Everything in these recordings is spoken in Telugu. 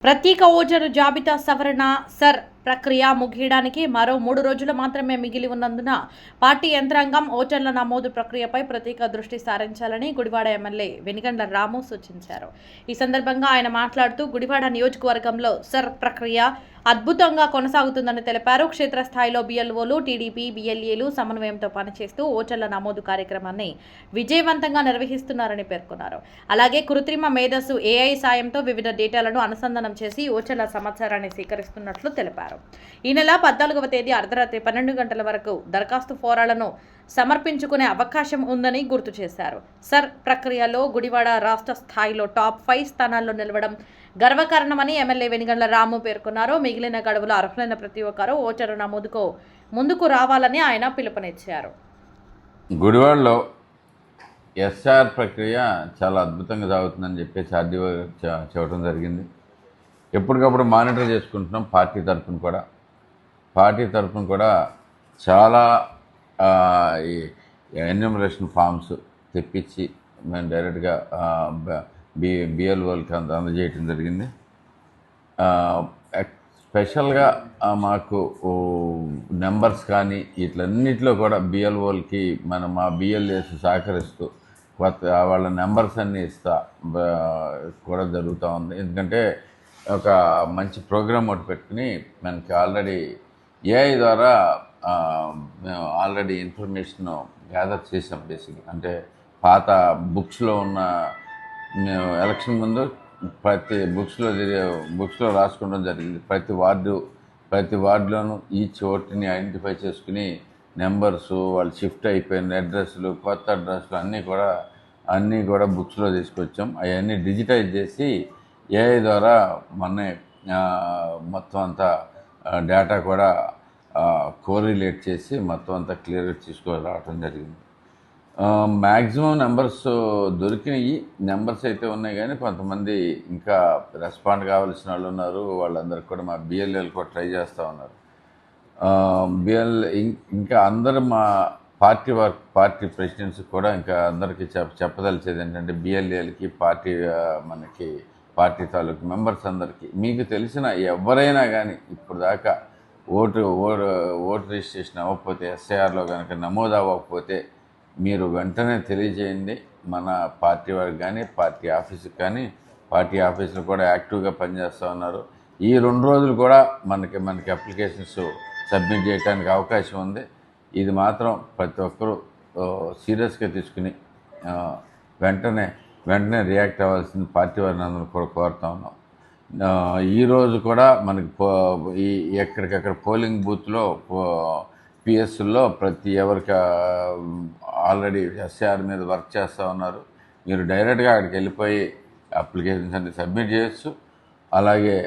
ప్రత్యేక ఓటరు జాబితా సవరణ సర్ ప్రక్రియ ముగియడానికి మరో 3 రోజులు మాత్రమే మిగిలి ఉన్నందున పార్టీ యంత్రాంగం ఓటర్ల నమోదు ప్రక్రియపై ప్రత్యేక దృష్టి సారించాలని గుడివాడ ఎమ్మెల్యే వెనిగండ్ల రాము సూచించారు. ఈ సందర్భంగా ఆయన మాట్లాడుతూ గుడివాడ నియోజకవర్గంలో సర్ ప్రక్రియ అద్భుతంగా కొనసాగుతుందని తెలిపారు. క్షేత్రస్థాయిలో బిఎల్ఓలు, టీడీపీ, బిఎల్ఏలు సమన్వయంతో పనిచేస్తూ ఓటర్ల నమోదు కార్యక్రమాన్ని విజయవంతంగా నిర్వహిస్తున్నారని పేర్కొన్నారు. అలాగే కృత్రిమ మేధస్సు ఏఐ సాయంతో వివిధ డేటాలను అనుసంధానం చేసి ఓటర్ల సమాచారాన్ని సేకరిస్తున్నట్లు తెలిపారు. ఈ నెల 14వ తేదీ అర్ధరాత్రి 12 గంటల వరకు దరఖాస్తు ఫారాలను సమర్పించుకునే అవకాశం ఉందని గుర్తు చేశారు. సర్ ప్రక్రియలో గుడివాడ రాష్ట్ర స్థాయిలో టాప్ 5 స్థానాల్లో నిలవడం గర్వకారణమని ఎమ్మెల్యే వెనిగండ్ల రాము పేర్కొన్నారు. మిగిలిన గడువులో అర్హులైన ప్రతి ఒక్కరూ ఓటరు నమోదుకు ముందుకు రావాలని ఆయన పిలుపునిచ్చారు. గుడివాడలో ఎస్ఆర్ ప్రక్రియ చాలా అద్భుతంగా సాగుతుందని చెప్పేసి ఆర్డీఓ చెప్పడం జరిగింది. ఎప్పటికప్పుడు మానిటర్ చేసుకుంటున్నాం. పార్టీ తరఫున కూడా చాలా ఎన్యూమరేషన్ ఫామ్స్ తెప్పించి మేము డైరెక్ట్గా బిఎల్ఓలకి అందజేయటం జరిగింది. స్పెషల్గా మాకు నెంబర్స్ కానీ వీటిలన్నిటిలో కూడా బిఎల్ఓలకి మా బిఎల్ఏస్ సహకరిస్తూ వాళ్ళ నెంబర్స్ అన్నీ కూడా జరుగుతూ ఉంది. ఎందుకంటే ఒక మంచి ప్రోగ్రామ్ ఒకటి పెట్టుకుని మనకి ఆల్రెడీ ఏఐ ద్వారా మేము ఆల్రెడీ ఇన్ఫర్మేషన్ గ్యాదర్ చేసాం. బేసిక్గా అంటే పాత బుక్స్లో ఉన్న మేము ఎలక్షన్ ముందు ప్రతి బుక్స్లో రాసుకోవడం జరిగింది. ప్రతి వార్డులోనూ ఈచ్ ఓటుని ఐడెంటిఫై చేసుకుని నెంబర్సు, వాళ్ళు షిఫ్ట్ అయిపోయిన అడ్రస్లు, కొత్త అడ్రస్లు అన్నీ కూడా బుక్స్లో తీసుకొచ్చాం. అవన్నీ డిజిటైజ్ చేసి ఏఐ ద్వారా మొత్తం అంతా డేటా కూడా కోరిలేట్ చేసి మొత్తం అంతా క్లియర్గా తీసుకురావటం జరిగింది. మ్యాక్సిమం నెంబర్స్ దొరికినాయి. నెంబర్స్ అయితే ఉన్నాయి, కానీ కొంతమంది ఇంకా రెస్పాండ్ కావాల్సిన వాళ్ళు ఉన్నారు. వాళ్ళందరికీ కూడా మా బిఎల్ఏలు కూడా ట్రై చేస్తూ ఉన్నారు. ఇంకా అందరూ మా పార్టీ ప్రెసిడెంట్స్ కూడా ఇంకా అందరికీ చెప్పదలిచేది ఏంటంటే బిఎల్ఏలకి పార్టీ తాలూకు మెంబర్స్ అందరికీ మీకు తెలిసిన ఎవరైనా కానీ ఇప్పుడు దాకా ఓటు రిజిస్ట్రేషన్ అవ్వకపోతే, ఎస్ఐఆర్లో కనుక నమోదు అవ్వకపోతే మీరు వెంటనే తెలియజేయండి. మన పార్టీ వారికి కానీ పార్టీ ఆఫీసుకి కానీ, పార్టీ ఆఫీసులు కూడా యాక్టివ్గా పనిచేస్తూ ఉన్నారు. ఈ 2 రోజులు కూడా మనకి అప్లికేషన్స్ సబ్మిట్ చేయడానికి అవకాశం ఉంది. ఇది మాత్రం ప్రతి ఒక్కరూ సీరియస్గా తీసుకుని వెంటనే రియాక్ట్ అవ్వాల్సింది పార్టీ వారిని అందరూ కూడా కోరుతా ఉన్నాం. ఈరోజు కూడా మనకి ఎక్కడికక్కడ పోలింగ్ బూత్లో పిఎస్లో ఎవరికి ఆల్రెడీ ఎస్ఐఆర్ మీద వర్క్ చేస్తూ ఉన్నారు. మీరు డైరెక్ట్గా అక్కడికి వెళ్ళిపోయి అప్లికేషన్స్ అన్ని సబ్మిట్ చేయొచ్చు. అలాగే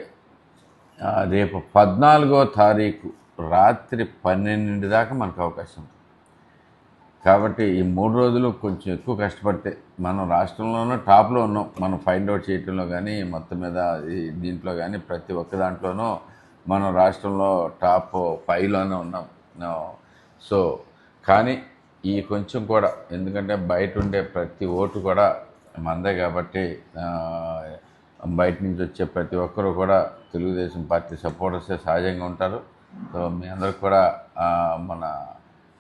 రేపు 14వ తారీఖు రాత్రి 12 దాకా మనకు అవకాశం ఉంది. కాబట్టి ఈ 3 రోజులు కొంచెం ఎక్కువ కష్టపడితే మనం రాష్ట్రంలోనూ టాప్లో ఉన్నాం. మనం ఫైండ్ అవుట్ చేయడంలో కానీ, మొత్తం మీద దీంట్లో కానీ ప్రతి ఒక్క దాంట్లోనూ మనం రాష్ట్రంలో టాప్ 5లోనే ఉన్నాం. సో కానీ ఈ కొంచెం కూడా, ఎందుకంటే బయట ఉండే ప్రతి ఓటు కూడా మందే కాబట్టి బయట నుంచి వచ్చే ప్రతి ఒక్కరూ కూడా తెలుగుదేశం పార్టీ సపోర్టర్సే సహజంగా ఉంటారు. సో మీ అందరికి కూడా మన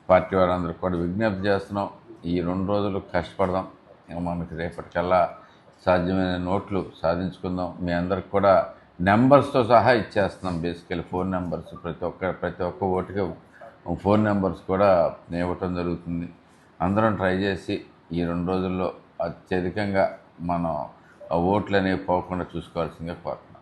పార్టీ వారందరికీ కూడా విజ్ఞప్తి చేస్తున్నాం. ఈ 2 రోజులు కష్టపడదాం. మనకి రేపటికల్లా సాధ్యమైన నోట్లు సాధించుకుందాం. మీ అందరికి కూడా నెంబర్స్తో సహా ఇచ్చేస్తున్నాం. బేసికలీ ఫోన్ నెంబర్స్ ప్రతి ఒక్క ఓటుకి ఫోన్ నెంబర్స్ కూడా ఇవ్వటం జరుగుతుంది. అందరం ట్రై చేసి ఈ 2 రోజుల్లో అత్యధికంగా మనం ఓట్లు అనేవి పోకుండా చూసుకోవాల్సిందిగా కోరుతున్నాం.